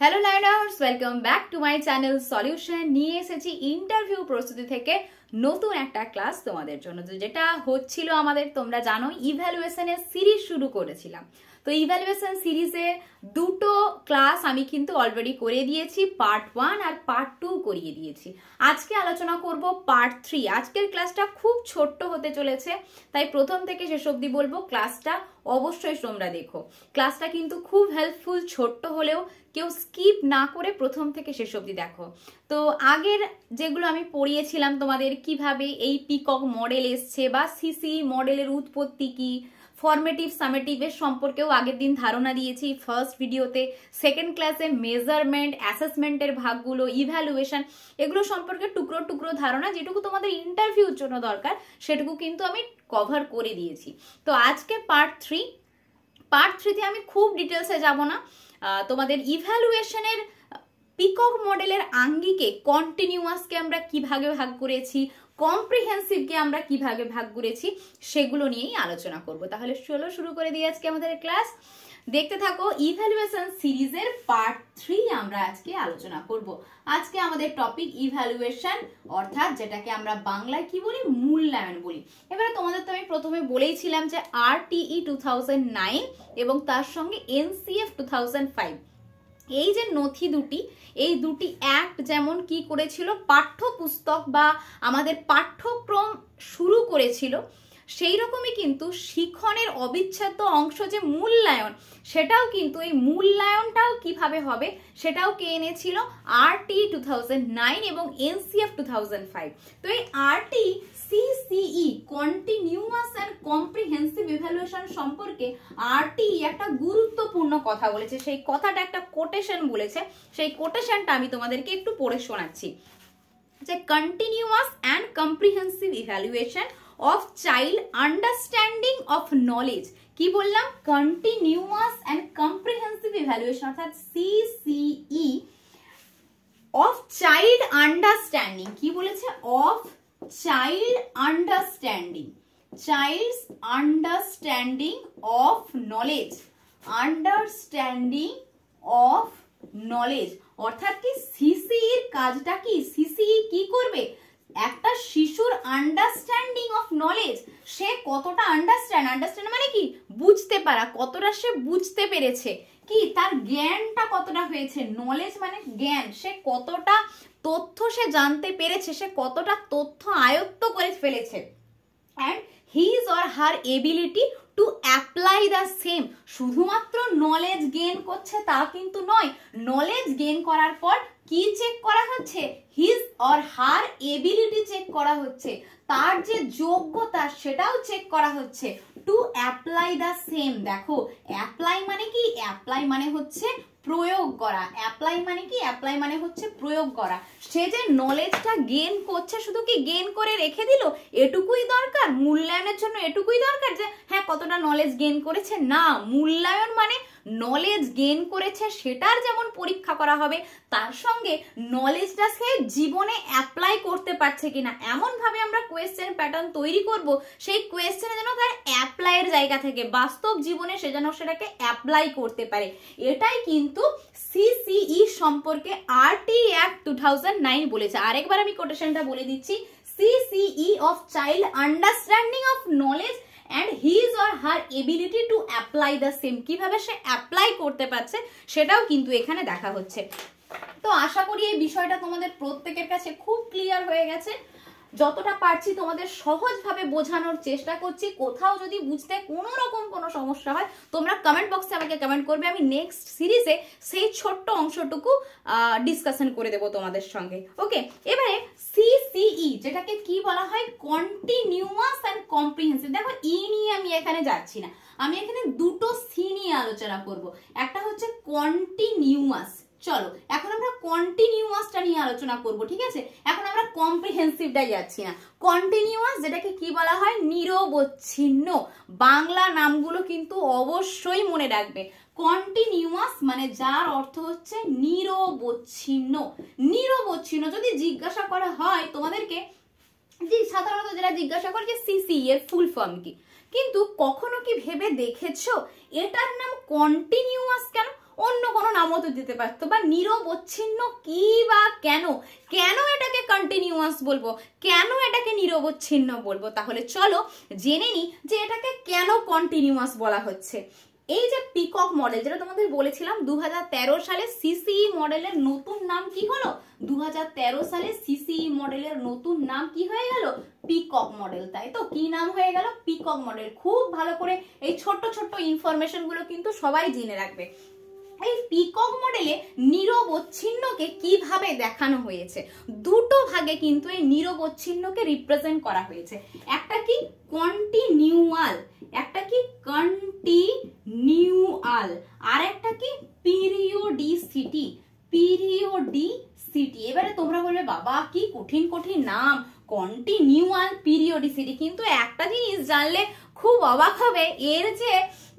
Hello learners, welcome back to my channel solution. নিয়ে এসেছি interview প্রস্তুতি থেকে নতুন একটা ক্লাস তোমাদের জন্য, যেটা হচ্ছিল আমাদের, তোমরা জানো, ইভ্যালুয়েশনের সিরিজ শুরু করেছিলাম। তো ইভ্যালুয়েশন সিরিজে দুটো ক্লাস আমি কিন্তু অলরেডি করে দিয়েছি, পার্ট 1 আর পার্ট 2 করিয়ে দিয়েছি। আজকে আলোচনা করব পার্ট 3। আজকের ক্লাসটা খুব ছোট্ট হতে চলেছে, তাই প্রথম থেকে শেষ অবধি বলবো ক্লাসটা অবশ্যই তোমরা দেখো। ক্লাসটা কিন্তু খুব হেল্পফুল, ছোট্ট হলেও কেউ স্কিপ না করে প্রথম থেকে শেষ অবধি দেখো। তো আগের যেগুলো আমি পড়িয়েছিলাম তোমাদের, কিভাবে এই পিকক মডেল এসছে বা সিসি মডেলের উৎপত্তি কি, ফর্মেটিভ সামেটিভের সম্পর্কেও আগের দিন ধারণা দিয়েছি ফার্স্ট ভিডিওতে। সেকেন্ড ক্লাসে মেজারমেন্ট, অ্যাসেসমেন্টের ভাগগুলো, ইভ্যালুয়েশন, এগুলো সম্পর্কে টুকরো টুকরো ধারণা যেটুকু তোমাদের ইন্টারভিউর জন্য দরকার সেটুকু কিন্তু আমি কভার করে দিয়েছি। তো আজকে পার্ট 3তে আমি খুব ডিটেলসে যাব না। তোমাদের ইভ্যালুয়েশনের পিকক মডেলের আঙ্গিকে কন্টিনিউয়াসকে আমরা কিভাবে ভাগ করেছি, কম্প্রিহেন্সিভকে আমরা কিভাবে ভাগ করেছি, সেগুলো নিয়েই আলোচনা করব। তাহলে চলো শুরু করে দিই আজকে আমাদের ক্লাস। দেখতে থাকো, ইভ্যালুয়েশন সিরিজের পার্ট 3 আমরা আজকে আলোচনা করব। আজকে আমাদের টপিক ইভ্যালুয়েশন, অর্থাৎ যেটাকে আমরা বাংলায় কি বলি, মূল্যায়ন বলি। এবারে তোমাদের তো আমি প্রথমে বলেইছিলাম যে RTE 2009 এবং তার সঙ্গে NCF 2005, এই যে নথি দুটি, এই দুটি অ্যাক্ট যেমন কি করেছিল, পাঠ্যপুস্তক বা আমাদের পাঠ্যক্রম শুরু করেছিল, সেই রকমই কিন্তু শিক্ষণের অবিচ্ছেদ্য অংশ যে মূল্যায়ন, সেটাও কিন্তু, এই মূল্যায়নটাও কিভাবে হবে সেটাও কে এনেছিল, RTE 2009 এবং NCF 2005। তো এই RTCCE continuous and comprehensive evaluation সম্পর্কে RTE একটা গুরুত্বপূর্ণ কথা বলেছে। সেই কথাটা একটা কোটেশন বলেছে, সেই কোটেশনটা আমি তোমাদেরকে একটু পড়ে শোনাচ্ছি। যে continuous and comprehensive evaluation of child understanding of knowledge, কি বললাম, continuous and comprehensive evaluation অর্থাৎ CCE of child understanding, কি বলেছে, of child understanding, child's understanding of knowledge, understanding of knowledge, অর্থাৎ কি সিসিই এর কাজটা কি, সিসিই কি করবে, একটা শিশুর আন্ডারস্ট্যান্ডিং অফ নলেজ, সে কতটা আন্ডারস্ট্যান্ড মানে কি, বুঝতে পারা, কতটা সে বুঝতে পেরেছে, কি তার জ্ঞানটা কতটা হয়েছে, নলেজ মানে জ্ঞান, সে কতটা তথ্য সে জানতে পেরেছে, সে কতটা তথ্য আয়ত্ত করে ফেলেছে, and his or her ability to apply the same। শুধুমাত্র নলেজ গেইন করছে তা কিন্তু নয়, নলেজ গেইন করার পর কি চেক করা হচ্ছে, his or her ability check করা হচ্ছে, তার যে যোগ্যতা সেটাও চেক করা হচ্ছে, টু অ্যাপ্লাই দ্য সেম। দেখো, অ্যাপ্লাই মানে কি, অ্যাপ্লাই মানে হচ্ছে প্রয়োগ করা, অ্যাপ্লাই মানে কি, অ্যাপ্লাই মানে হচ্ছে প্রয়োগ করা। সে যে নলেজটা গেইন করছে, শুধু কি গেইন করে রেখে দিল, এটুকুই দরকার মূল্যায়নের জন্য, এটুকুই দরকার যে হ্যাঁ কতটা নলেজ গেইন করেছে, না, মূল্যায়ন মানে নলেজ গেইন করেছে সেটার যেমন পরীক্ষা করা হবে, তার সঙ্গে নলেজটা সে জীবনে অ্যাপ্লাই করতে পারছে কিনা, এমন ভাবে আমরা কোয়েশ্চেন প্যাটার্ন তৈরি করব, সেই কোয়েশ্চেনে যেন তার অ্যাপ্লাইয়ের জায়গা থেকে বাস্তব জীবনে সে যেন সেটাকে অ্যাপ্লাই করতে পারে। এটাই কিন্তু সিসিই সম্পর্কে RTE Act 2009 বলেছে। আরেকবার আমি কোটেশনটা বলে দিচ্ছি, CCE of child understanding of knowledge and his or her ability to apply the same, কিভাবে সে অ্যাপ্লাই করতে পারছে সেটাও কিন্তু এখানে দেখা হচ্ছে। তো আশা করি এই বিষয়টা তোমাদের প্রত্যেকের কাছে খুব ক্লিয়ার হয়ে গেছে। যতটা পারছি তোমাদের সহজভাবে বোঝানোর চেষ্টা করছি। কোথাও যদি বুঝতে কোনো রকম কোনো সমস্যা হয় তোমরা কমেন্ট বক্সে আমাকে কমেন্ট করবে, আমি নেক্সট সিরিজে সেই ছোট্ট অংশটুকু ডিসকাশন করে দেবো তোমাদের সঙ্গে। ওকে, এবারে CCE যেটাকে কি বলা হয়, কন্টিনিউয়াস অ্যান্ড কম্প্রিহেন্সিভ। দেখো, ই নিয়ে আমি এখানে যাচ্ছি না, আমি এখানে দুটো সি নিয়ে আলোচনা করব। একটা হচ্ছে কন্টিনিউয়াস, চলো এখন আমরা কন্টিনিউয়াসটা নিয়ে আলোচনা করব, ঠিক আছে, এখন আমরা কম্প্রিহেন্সিভটাই যাচ্ছি না। কন্টিনিউয়াস যেটাকে কি বলা হয়, নিরবচ্ছিন্ন। বাংলা নামগুলো কিন্তু অবশ্যই মনে রাখবে। কন্টিনিউয়াস মানে যার অর্থ হচ্ছে নিরবচ্ছিন্ন। নিরবচ্ছিন্ন যদি জিজ্ঞাসা করা হয় তোমাদেরকে, যে সাধারণত যেটা জিজ্ঞাসা করে যে সিসি এর ফুল ফর্ম কি, কিন্তু কখনো কি ভেবে দেখেছো এটার নাম কন্টিনিউয়াস কেন? অন্য কোনো নামও তো দিতে পারতো, বা নিরবচ্ছিন্ন কি বা কেন, কেন এটাকে কন্টিনিউয়াস বলবো, কেন এটাকে নিরবচ্ছিন্ন বলবো? তাহলে চলো জেনে নিই যে এটাকে কেন কন্টিনিউয়াস বলা হচ্ছে। এই যে পিকক মডেল, যেটা তোমাদের বলেছিলাম 2013 সালে সিসিই মডেলের নতুন নাম কি হলো? 2013 সালে সিসিই মডেলের নতুন নাম কি হয়ে গেল? পিকক মডেল, তাই তো? কি নাম হয়ে গেল? Peacock model. খুব ভালো করে এই ছোট্ট ছোট্ট ইনফরমেশন গুলো কিন্তু সবাই জেনে রাখবে। এই পিকক মডেলে নিরবচ্ছিন্নকে কিভাবে দেখানো হয়েছে? দুটো ভাগে কিন্তু এই নিরবচ্ছিন্নকে রিপ্রেজেন্ট করা হয়েছে। একটা কি কন্টিনিউয়াল, একটা কি কন্টিনিউয়াল, আর একটা কি পিরিয়ডিসিটি, পিরিয়ডিসিটি। এবারে তোমরা বলবে বাবা কি কঠিন কঠিন নাম, কন্টিনিউয়াল, পিরিয়ডিসিটি, কিন্তু একটা জিনিস জানলে খুব অবাক হবে, এর যে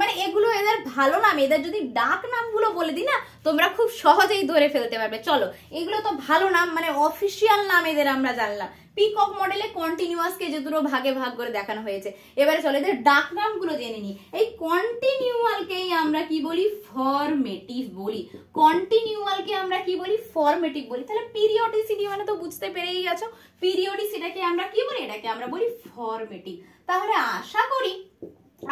মানে এগুলো এদের ভালো নাম, এদের যদি ডাক নামগুলো বলে দিই না তোমরা খুব সহজেই ধরে ফেলতে পারবে। চলো এগুলো তো ভালো নাম, মানে অফিসিয়াল নাম এদের আমরা জানলাম। পিকক মডেলে কন্টিনিউয়াসকে যে দুটো ভাগে ভাগ করে দেখানো হয়েছে, এবারে চলো এদের ডাক নামগুলো জেনে নিই। এই কন্টিনিউয়ালকেই আমরা কি বলি? ফরমেটিভ বলি। কন্টিনিউয়ালকে আমরা কি বলি? ফরমেটিভ বলি। তাহলে পিরিয়ডিসিটি মানে তো বুঝতে পেরেই গেছো, পিরিয়ডিসিটিকে আমরা কি বলি? এটাকে আমরা বলি ফরমেটিভ। তাহলে আশা করি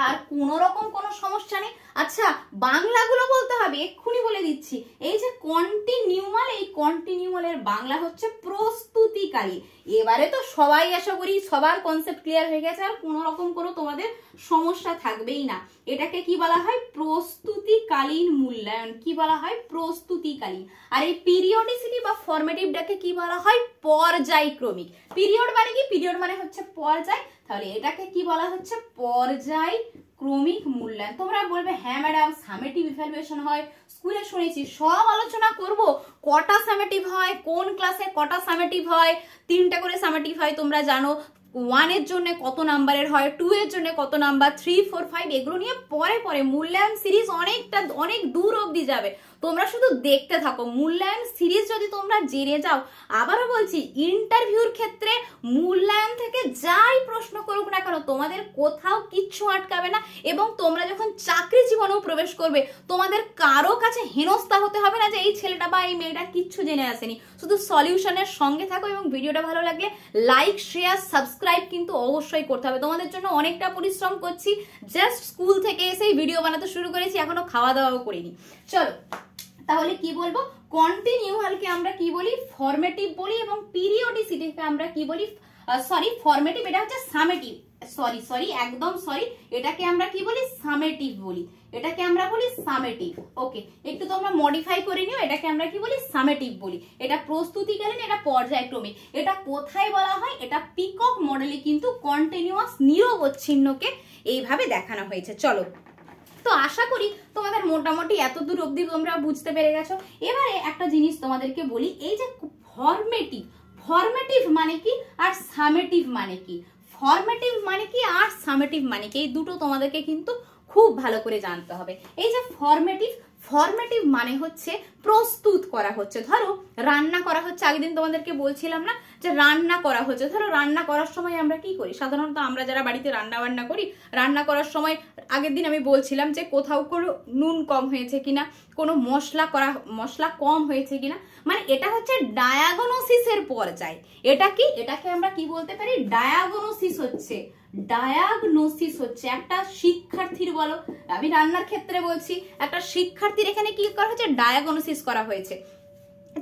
আর কোনো রকম কোনো সমস্যা নেই। আচ্ছা বাংলাগুলো বলতে হবে, এক্ষুনি বলে দিচ্ছি। এই যে কন্টিনিউয়াল, এই কন্টিনিউয়ালের বাংলা হচ্ছে প্রস্তুতিকালী। এবারে তো সবাই আশা করি সবার কনসেপ্ট ক্লিয়ার হয়ে গেছে, আর কোনো রকম কোনো তোমাদের সমস্যা থাকবেই না। এটাকে কি বলা হয়? প্রস্তুতিকালীন মূল্যায়ন। কি বলা হয়? প্রস্তুতিকালীন। আর এই পিরিয়ডিসিটি বা ফরমেটিভটাকে কি বলা হয়? পর্যায়ক্রমিক। পিরিয়ড মানে কি? পিরিয়ড মানে হচ্ছে পর্যায়, তাহলে এটাকে কি বলা হচ্ছে? পর্যায়ক্রমিক মূল্যায়ন। তোমরা বলবে হ্যাঁ ম্যাডাম সামেটিভ ইভ্যালুয়েশন হয়, স্কুলে শুনেছি। সব আলোচনা করব, কটা সামেটিভ হয়, কোন ক্লাসে কটা সামেটিভ হয়। 3টা করে সামেটিভ হয় তোমরা জানো। 1 এর জন্য কত নাম্বারের হয়, 2 এর জন্য কত নাম্বার, 3, 4, 5 এগুলো নিয়ে পরে পরে মূল্যায়ন সিরিজ অনেক দূর অবধি যাবে। তোমরা শুধু দেখতে থাকো। মূল্যায়ন সিরিজ যদি তোমরা জেনে যাও, আবারও বলছি ইন্টারভিউর ক্ষেত্রে মূল্যায়ন থেকে যাই প্রশ্ন করুক না কেন তোমাদের কোথাও কিচ্ছু আটকাবে না, এবং তোমরা যখন চাকরি জীবনেও প্রবেশ করবে তোমাদের কারো কাছে হেনস্থা হতে হবে না যে এই ছেলেটা বা এই মেয়েটা কিচ্ছু জেনে আসেনি। শুধু সলিউশনের সঙ্গে থাকো, এবং ভিডিওটা ভালো লাগলে লাইক, শেয়ার, সাবস্ক্রাইব কিন্তু অবশ্যই করতে হবে। তোমাদের জন্য অনেকটা পরিশ্রম করছি, জাস্ট স্কুল থেকে এসেই ভিডিও বানাতে শুরু করেছি, এখনো খাওয়া দাওয়াও করিনি। চলো তাহলে কি বলবো? কন্টিনিউয়ালকে আমরা কি বলি? ফরমেটিভ বলি, এবং পিরিয়ডিসিটিকে আমরা কি বলি? ফরমেটিভ এটা হচ্ছে সামেটিভ, একদম সরি, এটাকে আমরা কি বলি? সামেটিভ বলি। এটাকে আমরা বলি সামেটিভ। ওকে, একটু তোমরা মডিফাই করে নিও, এটাকে আমরা কি বলি? সামেটিভ বলি। এটা প্রস্তুতিকালীন, এটা পর্যায়ক্রমিক। এটা কোথায় বলা হয়? এটা পিকক মডেলে কিন্তু কন্টিনিউয়াস নিরবচ্ছিন্নকে এইভাবে দেখানো হয়েছে। চলো, তো আশা করি তোমাদের মোটামুটি এত দূর অবধি তোমরা বুঝতে পেরে গেছো। এবারে একটা জিনিস তোমাদেরকে বলি, এই যে ফরমেটিভ মানে কি আর সামেটিভ মানে কি? ফরমেটিভ মানে কি আর সামেটিভ মানে কি, এই দুটো তোমাদেরকে কিন্তু খুব ভালো করে জানতে হবে। এই যে ফরমেটিভ মানে হচ্ছে প্রস্তুত করা হচ্ছে। ধরো রান্না করা হচ্ছে, আগের দিন তোমাদেরকে বলছিলাম না যে রান্না করা হচ্ছে। ধরো রান্না করার সময় আমরা কি করি? সাধারণত আমরা যারা বাড়িতে রান্না বান্না করি, রান্না করার সময় আগের দিন আমি বলছিলাম যে কোথাও কোনো নুন কম হয়েছে কিনা, কোনো মশলা কম হয়েছে কিনা, মানে এটা হচ্ছে ডায়াগনোসিসের পর্যায়। এটা কি? এটাকে আমরা কি বলতে পারি? ডায়াগনোসিস হচ্ছে একটা শিক্ষার্থীর, বলো আমি রান্নার ক্ষেত্রে বলছি, একটা শিক্ষার্থীর এখানে কি করা হয়েছে? ডায়াগনোসিস করা হয়েছে।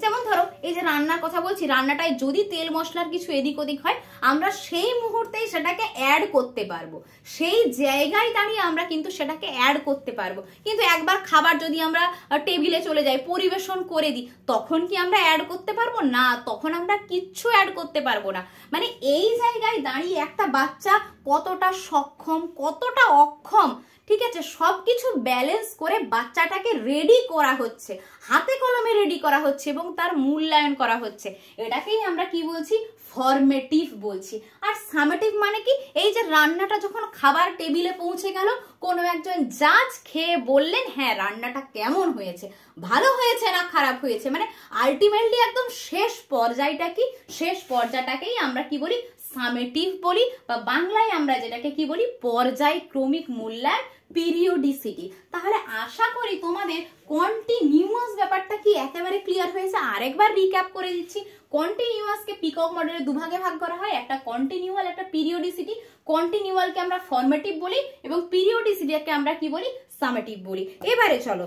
যেমন ধরো এই যে রান্নার কথা বলছি, রান্নাটায় যদি তেল মশলার কিছু এদিক ওদিক হয়, আমরা সেই মুহূর্তেই সেটাকে অ্যাড করতে পারবো, সেই জায়গায় দাঁড়িয়ে আমরা কিন্তু সেটাকে অ্যাড করতে পারবো। কিন্তু একবার খাবার যদি আমরা টেবিলে চলে যাই, পরিবেশন করে দিই, তখন কি আমরা অ্যাড করতে পারবো? না, তখন আমরা কিচ্ছু অ্যাড করতে পারবো না। মানে এই জায়গায় দাঁড়িয়ে একটা বাচ্চা কতটা সক্ষম, কতটা অক্ষম, ঠিক আছে, সবকিছু ব্যালেন্স করে বাচ্চাটাকে রেডি করা হচ্ছে, হাতে কলমে রেডি করা হচ্ছে, এবং তার মূল্যায়ন করা হচ্ছে। এটাকেই আমরা কি বলছি? ফরমেটিভ বলছি। আর সামেটিভ মানে কি? এই যে রান্নাটা যখন খাবার টেবিলে পৌঁছে গেল, কোনো একজন জাজ খেয়ে বললেন হ্যাঁ রান্নাটা কেমন হয়েছে, ভালো হয়েছে না খারাপ হয়েছে, মানে আলটিমেটলি একদম শেষ পর্যায়টা কি? শেষ পর্যায়টাকেই আমরা কি বলি? সামেটিভ বলি, বা বাংলায় আমরা যেটাকে কি বলি? পর্যায়ক্রমিক মূল্যায়ন, পিরিওডিসিটি। তাহলে আশা করি তোমাদের কন্টিনিউয়াস ব্যাপারটা কি একেবারে ক্লিয়ার হয়েছে। আরেকবার রিক্যাপ করে দিচ্ছি, কন্টিনিউয়াসকে পিকক মডেলে দুভাগে ভাগ করা হয়, একটা কন্টিনিউয়াল, একটা পিরিওডিসিটি। কন্টিনিউয়ালকে আমরা ফর্মেটিভ বলি এবং পিরিওডিসিটিকে আমরা কি বলি, সামেটিভ বলি। এবারে চলো,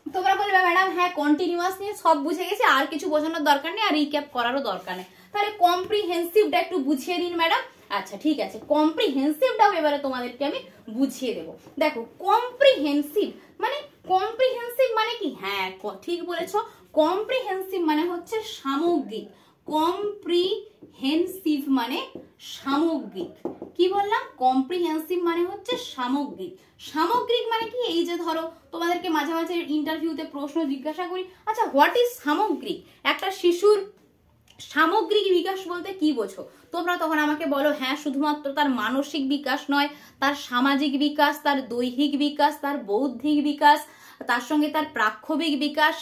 তোমরা বলবে ম্যাডাম হ্যাঁ কন্টিনিউয়াস নিয়ে সব বুঝে গেছে, আর কিছু বোঝানোর দরকার নেই, আর রিক্যাপ করারও দরকার নেই, তাহলে কম্প্রিহেন্সিভটা একটু বুঝিয়ে দিন ম্যাডাম। আচ্ছা ঠিক আছে, কম্প্রিহেন্সিভটাও এবারে তোমাদেরকে আমি বুঝিয়ে দেব। দেখো কম্প্রিহেন্সিভ মানে কি, হ্যাঁ ঠিক বলেছো, কম্প্রিহেন্সিভ মানে হচ্ছে সামগ্রিক। কম্প্রিহেন্সিভ মানে সামগ্রিক। কি বললাম, কম্প্রিহেন্সিভ মানে হচ্ছে সামগ্রিক। সামগ্রিক মানে কি, এই যে ধরো তোমাদেরকে মাঝে মাঝে ইন্টারভিউতে প্রশ্ন জিজ্ঞাসা করি, আচ্ছা হোয়াট ইজ সামগ্রিক, একটা শিশুর সামগ্রিক বিকাশ বলতে কি বোঝো, তোমরা তখন আমাকে বলো হ্যাঁ শুধুমাত্র তার মানসিক বিকাশ নয়, তার সামাজিক বিকাশ, তার দৈহিক বিকাশ, তার বৌদ্ধিক বিকাশ, তার সঙ্গে তার প্রাক্ষবিক বিকাশ,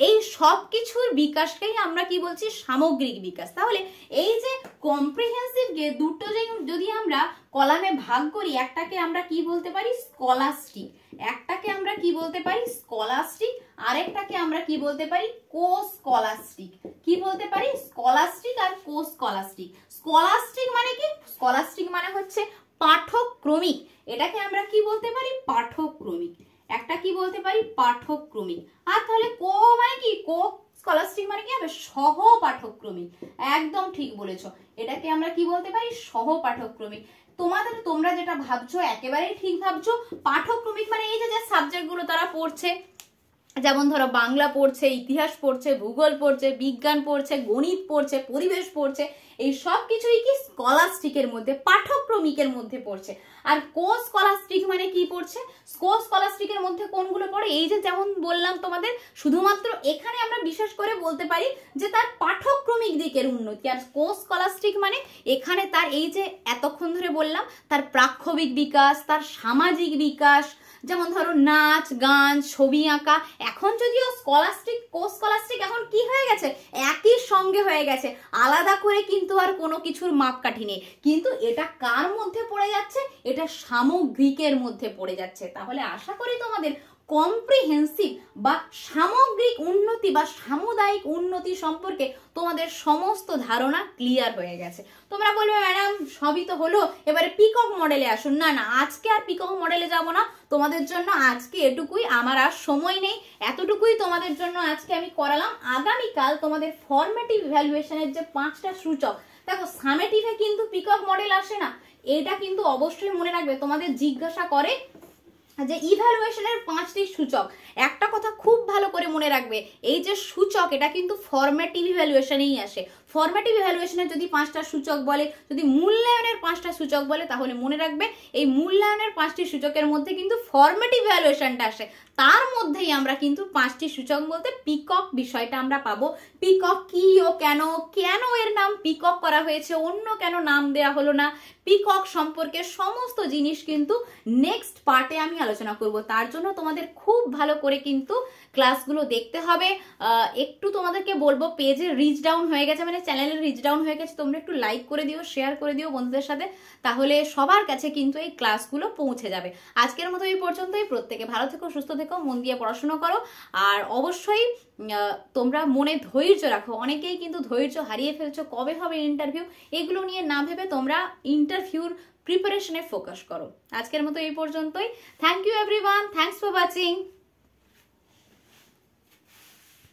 এই সব কিছুর বিকাশকেই আমরা কি বলছি, সামগ্রিক বিকাশ। তাহলে এই যে কম্প্রিহেন্সিভকে দুটো যদি আমরা কলামে ভাগ করি, একটাকে আমরা কি বলতে পারি, স্কলাস্টিক, একটাকে আমরা কি বলতে পারি, স্কলাস্টিক, আরেকটাকে আমরা কি বলতে পারি, কোস্কলাস্টিক। কি বলতে পারি, স্কলাস্টিক আর কোস্কলাস্টিক। স্কলাস্টিক মানে কি, স্কলাস্টিক মানে হচ্ছে পাঠক্রমিক, এটাকে আমরা কি বলতে পারি, পাঠক্রমিক, একটা কি বলতে পারি, পাঠক্রমিক। আর তাহলে কো মানে কি, কো স্কলাস্টিক মানে কি হবে, সহ পাঠক্রমিক। একদম ঠিক বলেছো, এটাকে আমরা কি বলতে পারি, সহ পাঠক্রমিক। তোমরা যেটা ভাবছো একেবারেই ঠিক ভাবছো। পাঠক্রমিক মানে এই যে সাবজেক্ট গুলো তারা পড়ছে, যেমন ধরো বাংলা পড়ছে, ইতিহাস পড়ছে, ভূগোল পড়ছে, বিজ্ঞান পড়ছে, গণিত পড়ছে, পরিবেশ পড়ছে, এই সব কিছুই কি স্কলাস্টিকের মধ্যে, পাঠক্রমিকের মধ্যে পড়ছে। আর কোস্কলাস্টিক মানে কি পড়ছে, কোস্কলাস্টিকের মধ্যে কোনগুলো পড়ে, এই যে যেমন বললাম তোমাদের, শুধুমাত্র এখানে আমরা বিশেষ করে বলতে পারি যে তার পাঠক্রমিক দিকের উন্নতি। আর কোস্কলাস্টিক মানে এখানে তার এই যে এতক্ষণ ধরে বললাম, তার প্রাক্ষবিক বিকাশ, তার সামাজিক বিকাশ, যেমন ধরো নাচ গান ছবি আঁকা। এখন যদিও স্কলাস্টিক কোস্কলাস্টিক এখন কি হয়ে গেছে, একই সঙ্গে হয়ে গেছে, আলাদা করে কিন্তু আর কোনো কিছুর মাপকাঠি নেই, কিন্তু এটা কার মধ্যে পড়ে যাচ্ছে, এটা সামগ্রিকের মধ্যে পড়ে যাচ্ছে। তাহলে আশা করি তোমাদের কম্প্রিহেন্সিভ বা সামগ্রিক উন্নতি বা সামুদায়িক উন্নতি সম্পর্কে তোমাদের সমস্ত ধারণা ক্লিয়ার হয়ে গেছে। তোমরা বলবে ম্যাডাম সবই তো হলো, এবারে পিকক মডেলে আসুন। না না, আজকে আর পিকক মডেলে যাব না, তোমাদের জন্য আজকে এটুকুই, আমার আর সময় নেই, এতটুকুই তোমাদের জন্য আজকে আমি করালাম। আগামীকাল তোমাদের ফরমেটিভ ইভ্যালুয়েশনের যে 5টা সূচক, দেখো সামেটিভে কিন্তু পিকক মডেল আসে না, এটা কিন্তু অবশ্যই মনে রাখবে। তোমাদের জিজ্ঞাসা করে যে ইভ্যালুয়েশনের 5টি সূচক, একটা কথা খুব ভালো করে মনে রাখবে, এই যে সূচক এটা কিন্তু ফরমেটিভ ইভ্যালুয়েশনেই আসে। ফরমেটিভ ইভ্যালুয়েশনের যদি 5টা সূচক বলে, যদি মূল্যায়নের 5টা সূচক বলে, তাহলে মনে রাখবে এই মূল্যায়নের 5টি সূচকের মধ্যে কিন্তু ফরমেটিভ ইভ্যালুয়েশনটা আসে, তার মধ্যেই আমরা কিন্তু 5টি সূচক বলতে পিকক বিষয়টা আমরা পাবো। পিকক কি ও কেন, কেন এর নাম পিকক করা হয়েছে, অন্য কেন নাম দেয়া হলো না, পিকক সম্পর্কে সমস্ত জিনিস কিন্তু নেক্সট পার্টে আমি আলোচনা করব। তার জন্য তোমাদের খুব ভালো করে কিন্তু ক্লাসগুলো দেখতে হবে। একটু তোমাদেরকে বলবো, পেজে রিচ ডাউন হয়ে গেছে, মানে চ্যানেলে রিচ ডাউন হয়ে গেছে, তোমরা একটু লাইক করে দিও, শেয়ার করে দিও বন্ধুদের সাথে, তাহলে সবার কাছে কিন্তু এই ক্লাসগুলো পৌঁছে যাবে। আজকের মতো এই পর্যন্তই, প্রত্যেকে ভালো থেকো, সুস্থ থেকো, মন দিয়ে পড়াশোনা করো, আর অবশ্যই তোমরা মনে ধৈর্য রাখো। অনেকেই কিন্তু ধৈর্য হারিয়ে ফেলছো, কবে হবে ইন্টারভিউ, এগুলো নিয়ে না ভেবে তোমরা ইন্টারভিউর প্রিপারেশনে ফোকাস করো। আজকের মতো এই পর্যন্তই। Thank you everyone, thanks for watching.